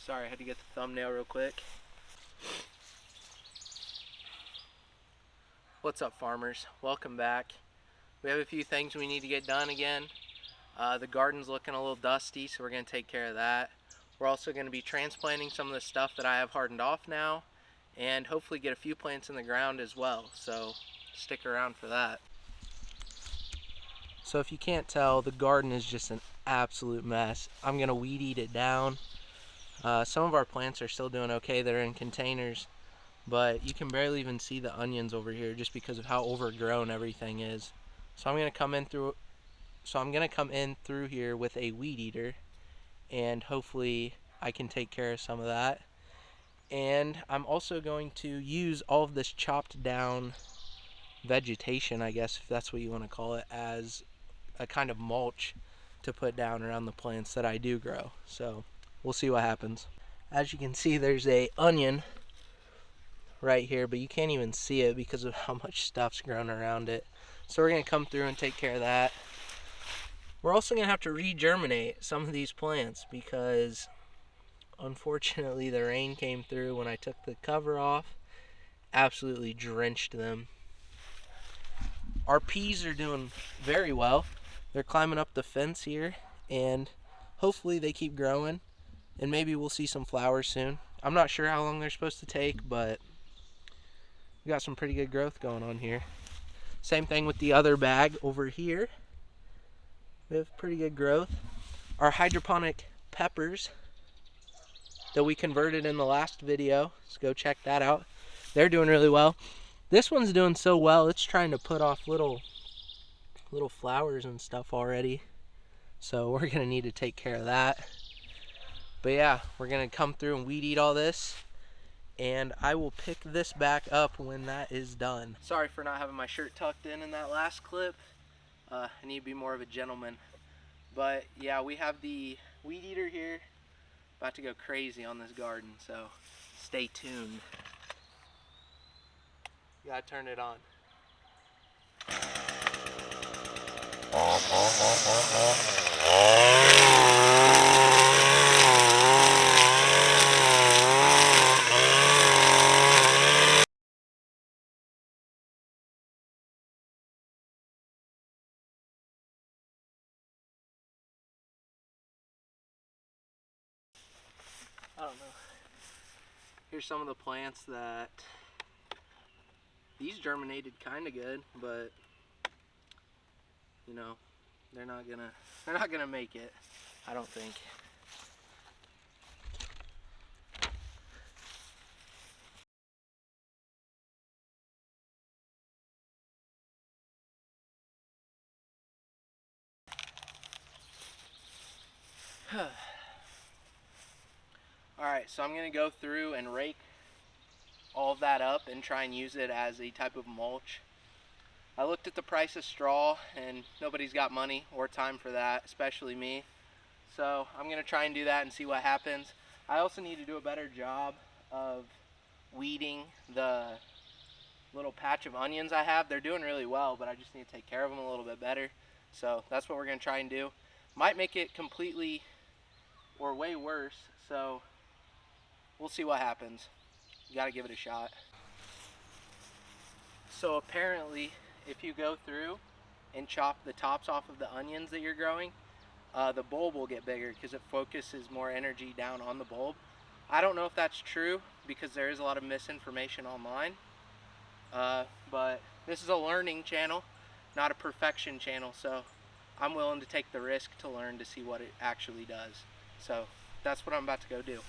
Sorry, I had to get the thumbnail real quick. What's up, farmers? Welcome back. We have a few things we need to get done again. The garden's looking a little dusty, so we're going to take care of that. We're also going to be transplanting some of the stuff that I have hardened off now, and hopefully get a few plants in the ground as well, so stick around for that. So if you can't tell, the garden is just an absolute mess. I'm going to weed eat it down. Some of our plants are still doing okay that are in containers, but you can barely even see the onions over here just because of how overgrown everything is. So I'm going to come in through here with a weed eater, and hopefully I can take care of some of that. And I'm also going to use all of this chopped down vegetation, I guess if that's what you want to call it, as a kind of mulch to put down around the plants that I do grow. So we'll see what happens. As you can see, there's a onion right here, but you can't even see it because of how much stuff's grown around it. So we're going to come through and take care of that. We're also going to have to re-germinate some of these plants because unfortunately the rain came through when I took the cover off, absolutely drenched them. Our peas are doing very well. They're climbing up the fence here, and hopefully they keep growing, and maybe we'll see some flowers soon. I'm not sure how long they're supposed to take, but we got some pretty good growth going on here. Same thing with the other bag over here. We have pretty good growth. Our hydroponic peppers that we converted in the last video, so go check that out. They're doing really well. This one's doing so well, it's trying to put off little flowers and stuff already. So we're gonna need to take care of that. But yeah, we're gonna come through and weed eat all this, and I will pick this back up when that is done. Sorry for not having my shirt tucked in that last clip. I need to be more of a gentleman. But yeah, we have the weed eater here, about to go crazy on this garden, so stay tuned. You gotta turn it on. I don't know. Here's some of the plants that these germinated kind of good, but you know, they're not gonna make it, I don't think. Alright, so I'm going to go through and rake all of that up and try and use it as a type of mulch. I looked at the price of straw, and nobody's got money or time for that, especially me. So I'm going to try and do that and see what happens. I also need to do a better job of weeding the little patch of onions I have. They're doing really well, but I just need to take care of them a little bit better. So that's what we're going to try and do. Might make it completely or way worse, so we'll see what happens. You gotta give it a shot. So apparently, if you go through and chop the tops off of the onions that you're growing, the bulb will get bigger because it focuses more energy down on the bulb. I don't know if that's true because there is a lot of misinformation online, but this is a learning channel, not a perfection channel, so I'm willing to take the risk to learn to see what it actually does. So that's what I'm about to go do.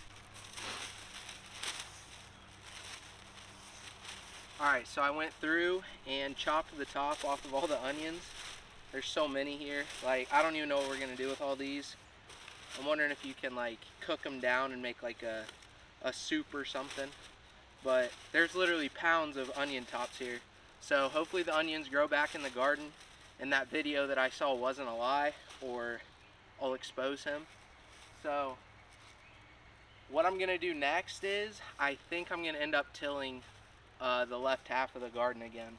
Alright, so I went through and chopped the top off of all the onions. There's so many here. Like, I don't even know what we're going to do with all these. I'm wondering if you can, like, cook them down and make, like, a soup or something. But there's literally pounds of onion tops here. So hopefully the onions grow back in the garden, and that video that I saw wasn't a lie, or I'll expose him. So what I'm going to do next is, I think I'm going to end up tilling the left half of the garden again.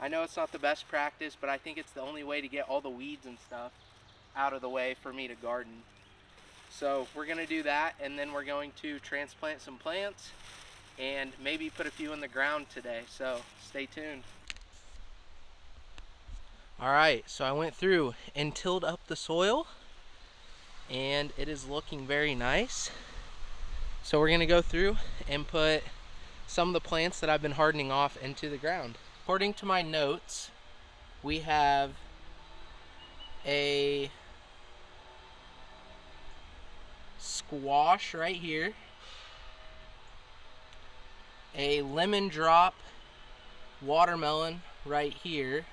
I know it's not the best practice, but I think it's the only way to get all the weeds and stuff out of the way for me to garden. So we're going to do that, and then we're going to transplant some plants and maybe put a few in the ground today. So stay tuned. Alright, so I went through and tilled up the soil, and it is looking very nice. So we're going to go through and put some of the plants that I've been hardening off into the ground. According to my notes, we have a squash right here, a lemon drop watermelon right here,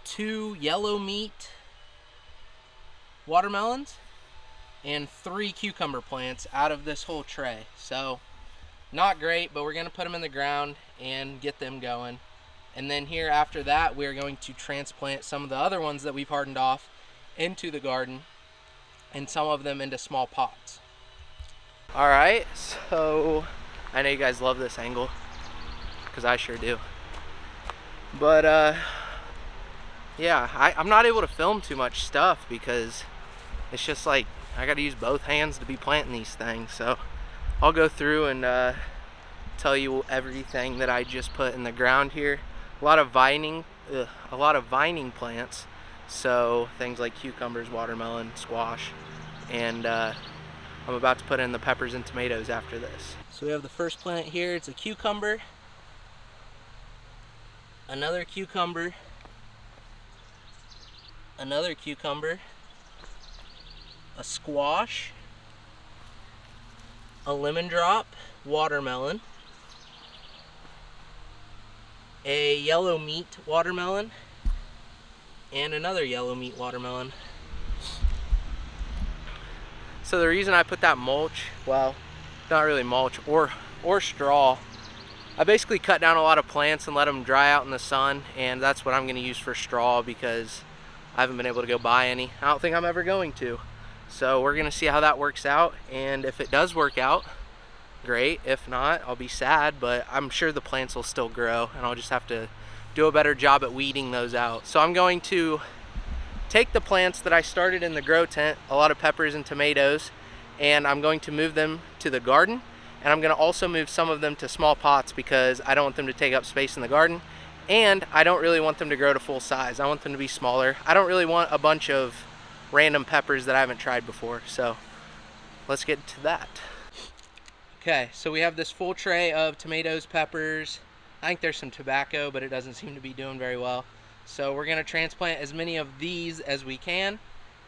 2 yellow meat watermelons, and 3 cucumber plants out of this whole tray. So not great, but we're going to put them in the ground and get them going. And then here after that, we're going to transplant some of the other ones that we've hardened off into the garden, and some of them into small pots. Alright, so I know you guys love this angle, because I sure do. But yeah, I'm not able to film too much stuff because it's just like I gotta use both hands to be planting these things. So I'll go through and tell you everything that I just put in the ground here. A lot of vining plants, so things like cucumbers, watermelon, squash, and I'm about to put in the peppers and tomatoes after this. So we have the first plant here. It's a cucumber, another cucumber, another cucumber, a squash, a lemon drop watermelon, a yellow meat watermelon, and another yellow meat watermelon. So the reason I put that mulch, well, not really mulch, or straw, I basically cut down a lot of plants and let them dry out in the sun, and that's what I'm going to use for straw because I haven't been able to go buy any. I don't think I'm ever going to. So we're going to see how that works out, and if it does work out, great. If not, I'll be sad, but I'm sure the plants will still grow, and I'll just have to do a better job at weeding those out. So I'm going to take the plants that I started in the grow tent, a lot of peppers and tomatoes, and I'm going to move them to the garden, and I'm going to also move some of them to small pots because I don't want them to take up space in the garden, and I don't really want them to grow to full size. I want them to be smaller. I don't really want a bunch of random peppers that I haven't tried before, so let's get to that. Okay, so we have this full tray of tomatoes, peppers. I think there's some tobacco, but it doesn't seem to be doing very well. So we're going to transplant as many of these as we can,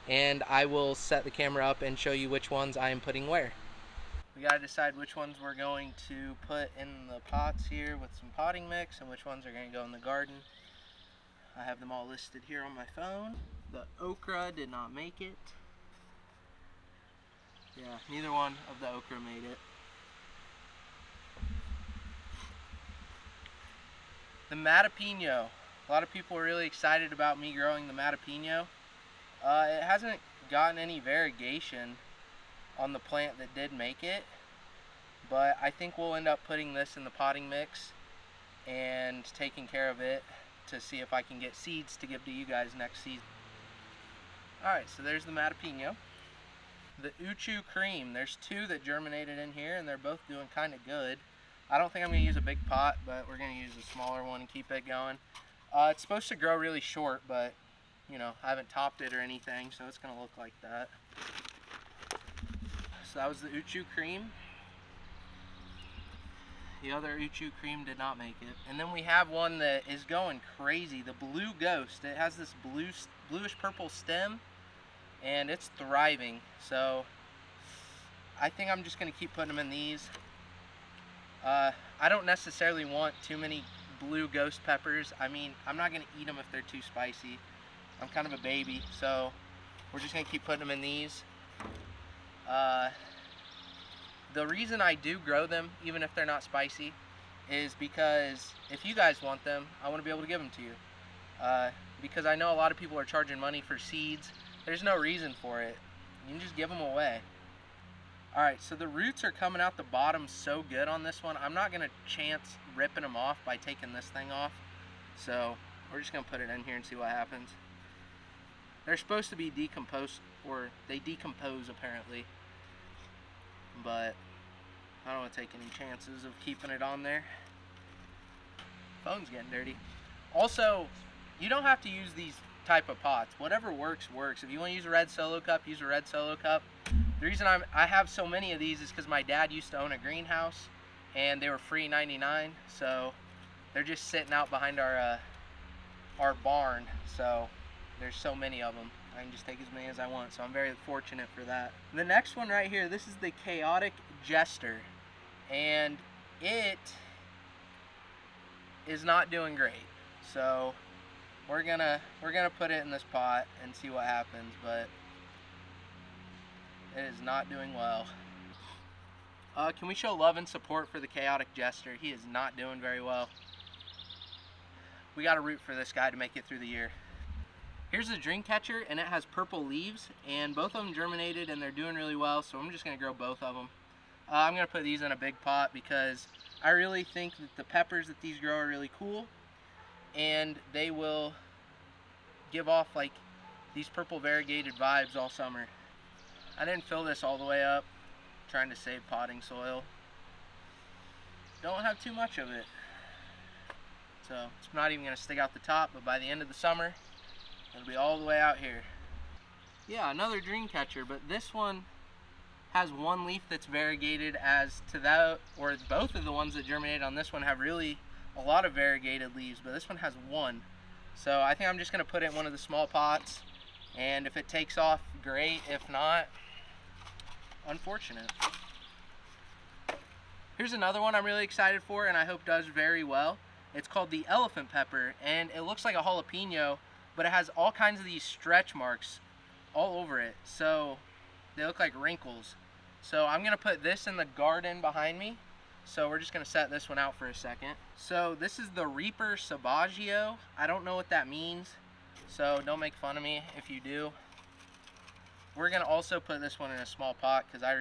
and I will set the camera up and show you which ones I am putting where. We got to decide which ones we're going to put in the pots here with some potting mix and which ones are going to go in the garden. I have them all listed here on my phone. The okra did not make it. Yeah, neither one of the okra made it. The Matapino. A lot of people are really excited about me growing the Matapino. It hasn't gotten any variegation on the plant that did make it, but I think we'll end up putting this in the potting mix and taking care of it to see if I can get seeds to give to you guys next season. Alright, so there's the Matapino. The Uchu cream, there's 2 that germinated in here and they're both doing kind of good. I don't think I'm going to use a big pot, but we're going to use a smaller one and keep it going. It's supposed to grow really short, but you know, I haven't topped it or anything, so it's going to look like that. So that was the Uchu cream. The other Uchu cream did not make it. And then we have one that is going crazy, the Blue Ghost. It has this bluish purple stem, and it's thriving. So I think I'm just going to keep putting them in these. I don't necessarily want too many blue ghost peppers. I mean, I'm not going to eat them if they're too spicy. I'm kind of a baby, so we're just going to keep putting them in these. The reason I do grow them, even if they're not spicy, is because if you guys want them, I want to be able to give them to you. Because I know a lot of people are charging money for seeds. There's no reason for it. You can just give them away. Alright, so the roots are coming out the bottom so good on this one. I'm not going to chance ripping them off by taking this thing off. So we're just going to put it in here and see what happens. They're supposed to be decomposed, or they decompose apparently, but I don't want to take any chances of keeping it on there. Phone's getting dirty. Also, you don't have to use these type of pots. Whatever works, works. If you want to use a red Solo cup, use a red Solo cup. The reason I have so many of these is because my dad used to own a greenhouse, and they were free 99, so they're just sitting out behind our barn, so there's so many of them. I can just take as many as I want, so I'm very fortunate for that. The next one right here, this is the Chaotic Jester, and it is not doing great. So we're gonna put it in this pot and see what happens, but it is not doing well. Can we show love and support for the Chaotic Jester? He is not doing very well. We gotta root for this guy to make it through the year. Here's the dream catcher, and it has purple leaves, and both of them germinated and they're doing really well, so I'm just gonna grow both of them. I'm gonna put these in a big pot because I really think that the peppers that these grow are really cool, and they will give off like these purple variegated vibes all summer. I didn't fill this all the way up, trying to save potting soil. Don't have too much of it, so it's not even gonna stick out the top, but by the end of the summer it'll be all the way out here. Yeah, another dream catcher, but this one has one leaf that's variegated as to that, or both of the ones that germinated on this one have really a lot of variegated leaves, but this one has one. So I think I'm just gonna put it in one of the small pots, and if it takes off, great. If not, unfortunate. Here's another one I'm really excited for, and I hope does very well. It's called the elephant pepper, and it looks like a jalapeno, but it has all kinds of these stretch marks all over it, so they look like wrinkles. So I'm gonna put this in the garden behind me, so we're just gonna set this one out for a second. So this is the Reaper Sabagio. I don't know what that means, so don't make fun of me if you do. We're gonna also put this one in a small pot because I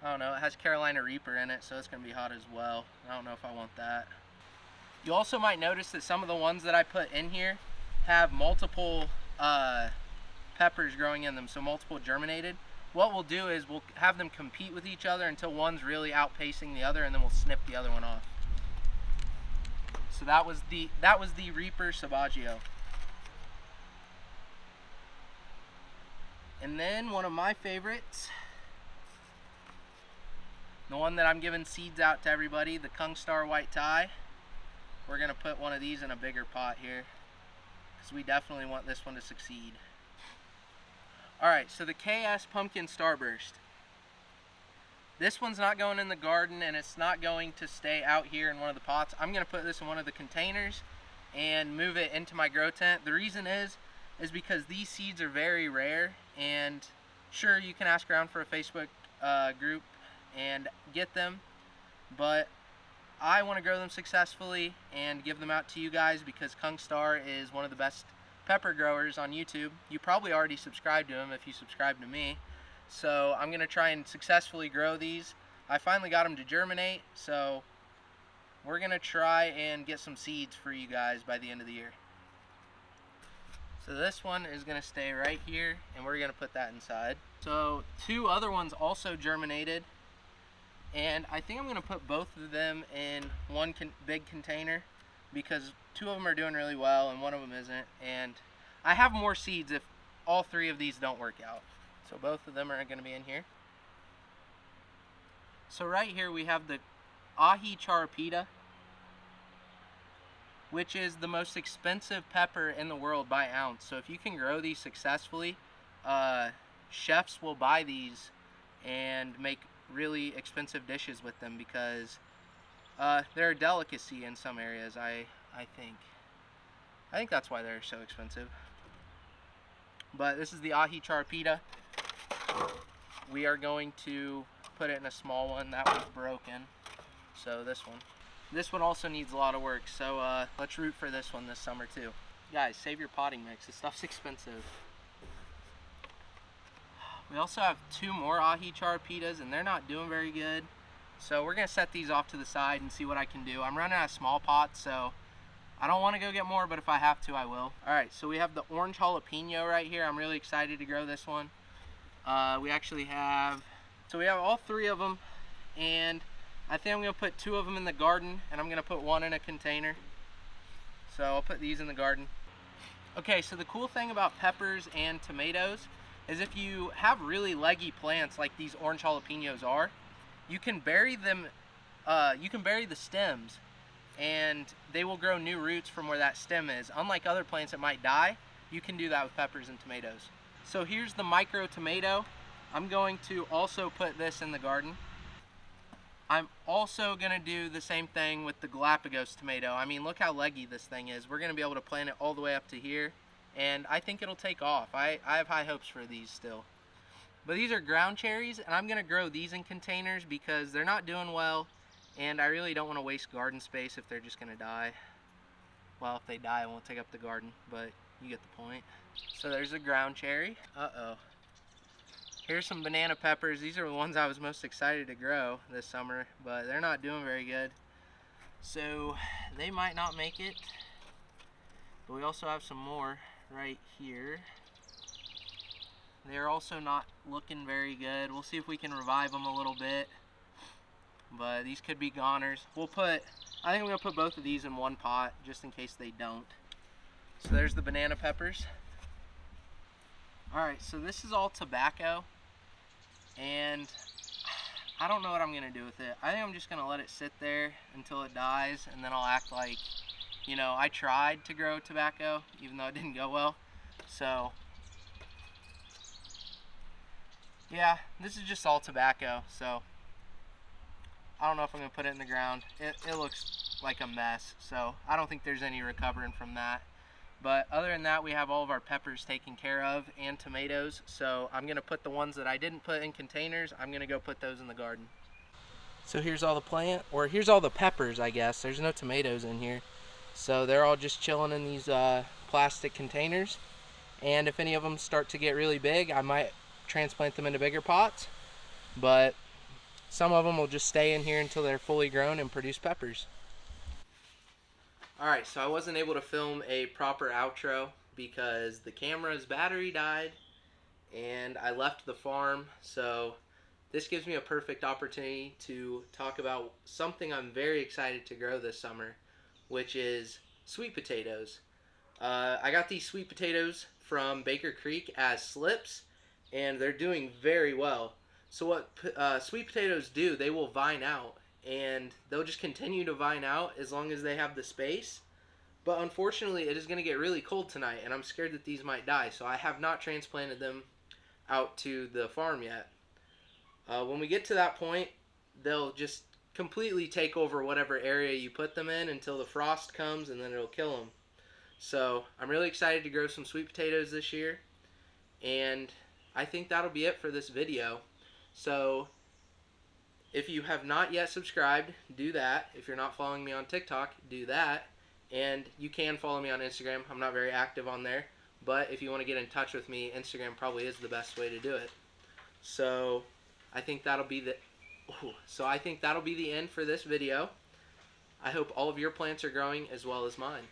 don't know, it has Carolina Reaper in it, so it's gonna be hot as well. I don't know if I want that. You also might notice that some of the ones that I put in here have multiple peppers growing in them, so multiple germinated. What we'll do is we'll have them compete with each other until one's really outpacing the other, and then we'll snip the other one off. So that was the Reaper Sabagio. And then one of my favorites, the one that I'm giving seeds out to everybody, the Kung Star White Tie. We're gonna put one of these in a bigger pot here, because we definitely want this one to succeed. Alright, so the KS Pumpkin Starburst. This one's not going in the garden, and it's not going to stay out here in one of the pots. I'm going to put this in one of the containers and move it into my grow tent. The reason is because these seeds are very rare, and sure, you can ask around for a Facebook group and get them, but I want to grow them successfully and give them out to you guys because Kung Star is one of the best pepper growers on YouTube. You probably already subscribed to him if you subscribe to me. So I'm going to try and successfully grow these. I finally got them to germinate, so we're going to try and get some seeds for you guys by the end of the year. So this one is going to stay right here, and we're going to put that inside. So two other ones also germinated, and I think I'm going to put both of them in one big container because two of them are doing really well and one of them isn't, and I have more seeds if all three of these don't work out. So both of them are going to be in here. So right here we have the Ahi Charapita, which is the most expensive pepper in the world by ounce. So if you can grow these successfully, chefs will buy these and make really expensive dishes with them because they're a delicacy in some areas, I think. I think that's why they're so expensive. But this is the Ahi Charapita. We are going to put it in a small one. That one's broken. So this one. This one also needs a lot of work. So let's root for this one this summer too. Guys, save your potting mix. This stuff's expensive. We also have two more Ahi Charapitas, and they're not doing very good. So we're going to set these off to the side and see what I can do. I'm running out of small pots, so I don't want to go get more, but if I have to, I will. Alright, so we have the orange jalapeno right here. I'm really excited to grow this one. We actually have, so we have all 3 of them, and I think I'm going to put 2 of them in the garden, and I'm going to put 1 in a container. So I'll put these in the garden. Okay, so the cool thing about peppers and tomatoes is if you have really leggy plants like these orange jalapenos are, you can bury them, you can bury the stems and they will grow new roots from where that stem is. Unlike other plants that might die, you can do that with peppers and tomatoes. So here's the micro tomato. I'm going to also put this in the garden. I'm also going to do the same thing with the Galapagos tomato. I mean, look how leggy this thing is. We're going to be able to plant it all the way up to here, and I think it'll take off. I have high hopes for these still. But these are ground cherries, and I'm going to grow these in containers because they're not doing well, and I really don't want to waste garden space if they're just going to die. Well, if they die, it won't take up the garden, but you get the point. So there's a ground cherry. Uh-oh. Here's some banana peppers. These are the ones I was most excited to grow this summer, but they're not doing very good. So they might not make it. But we also have some more right here. They're also not looking very good. We'll see if we can revive them a little bit. But these could be goners. I think I'm gonna put both of these in one pot just in case they don't. So there's the banana peppers. Alright, so this is all tobacco. And I don't know what I'm going to do with it. I think I'm just going to let it sit there until it dies, and then I'll act like, you know, I tried to grow tobacco, even though it didn't go well. So, yeah, this is just all tobacco, so I don't know if I'm going to put it in the ground. It looks like a mess, so I don't think there's any recovering from that. But other than that, we have all of our peppers taken care of and tomatoes. So I'm going to put the ones that I didn't put in containers, I'm going to go put those in the garden. So here's all the here's all the peppers, I guess. There's no tomatoes in here. So they're all just chilling in these plastic containers. And if any of them start to get really big, I might transplant them into bigger pots. But some of them will just stay in here until they're fully grown and produce peppers. Alright, so I wasn't able to film a proper outro because the camera's battery died and I left the farm, so this gives me a perfect opportunity to talk about something I'm very excited to grow this summer, which is sweet potatoes. I got these sweet potatoes from Baker Creek as slips, and they're doing very well. So what sweet potatoes do, they will vine out, and they'll just continue to vine out as long as they have the space. But unfortunately, it is going to get really cold tonight, and I'm scared that these might die, so I have not transplanted them out to the farm yet. When we get to that point, they'll just completely take over whatever area you put them in until the frost comes, and then it'll kill them. So I'm really excited to grow some sweet potatoes this year, and I think that'll be it for this video. So if you have not yet subscribed, do that. If you're not following me on TikTok, do that. And you can follow me on Instagram. I'm not very active on there, but if you want to get in touch with me, Instagram probably is the best way to do it. So I think that'll be the end for this video. I hope all of your plants are growing as well as mine.